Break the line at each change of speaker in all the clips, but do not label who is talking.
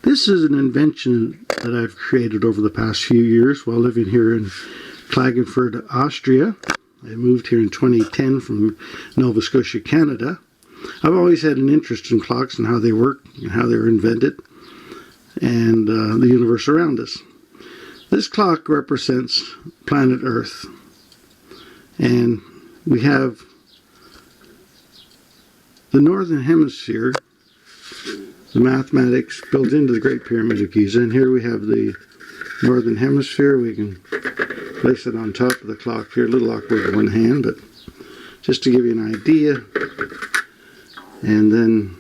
This is an invention that I've created over the past few years while living here in Klagenfurt, Austria. I moved here in 2010 from Nova Scotia, Canada. I've always had an interest in clocks and how they work and how they were invented and the universe around us. This clock represents planet Earth, and we have the northern hemisphere, the mathematics built into the Great Pyramid of Giza, and here we have the northern hemisphere. We can place it on top of the clock here, a little awkward with one hand, but just to give you an idea. And then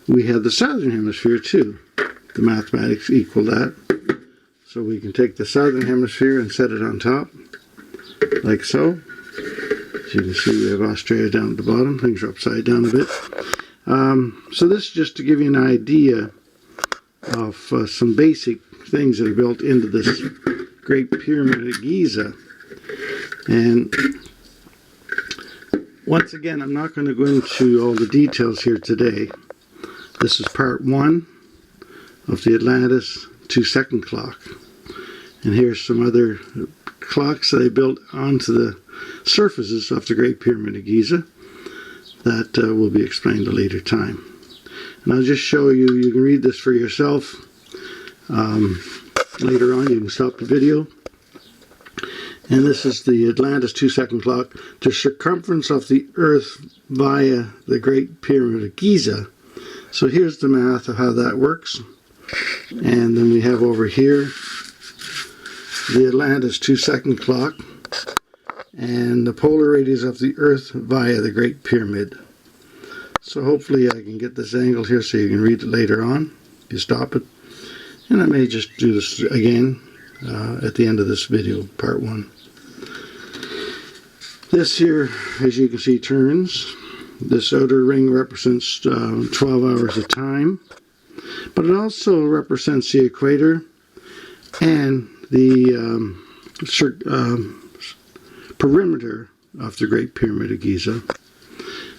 we have the southern hemisphere too. The mathematics equal that. So we can take the southern hemisphere and set it on top, like so. As you can see, we have Australia down at the bottom. Things are upside down a bit. So this is just to give you an idea of some basic things that are built into this Great Pyramid of Giza. And once again, I'm not going to go into all the details here today. This is part 1 of the Atlantis 2-second clock. And here's some other clocks that I built onto the surfaces of the Great Pyramid of Giza that will be explained at a later time. And I'll just show you, you can read this for yourself. Later on you can stop the video. And this is the Atlantis 2-second clock. The circumference of the Earth via the Great Pyramid of Giza. So here's the math of how that works. And then we have over here the Atlantis 2-second clock and the polar radius of the Earth via the Great Pyramid. So hopefully I can get this angle here so you can read it later on. You stop it. And I may just do this again at the end of this video, part 1. This here, as you can see, turns. This outer ring represents 12 hours of time, but it also represents the equator and the perimeter of the Great Pyramid of Giza.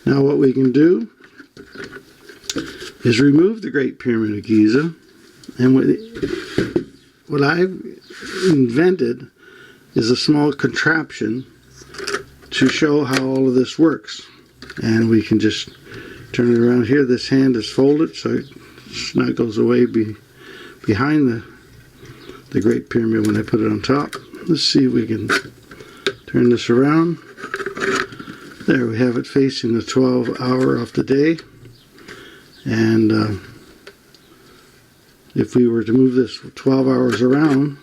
Now what we can do is remove the Great Pyramid of Giza, and what I've invented is a small contraption to show how all of this works. And we can just turn it around here. This hand is folded so it not goes away behind the Great Pyramid when I put it on top. Let's see if we can turn this around. There we have it facing the 12th hour of the day. And if we were to move this 12 hours around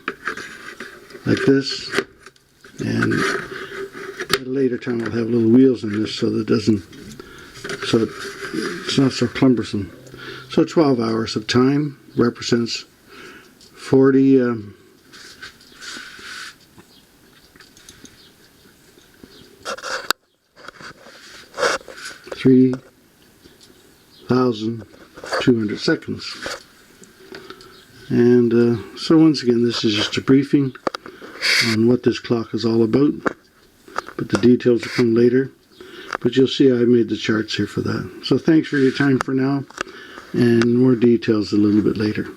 like this, and at a later time I'll have little wheels in this so that it doesn't, so it's not so cumbersome. So 12 hours of time represents 3,200 seconds. And so once again, this is just a briefing on what this clock is all about, but the details will come later. But you'll see I made the charts here for that. So thanks for your time for now, and more details a little bit later.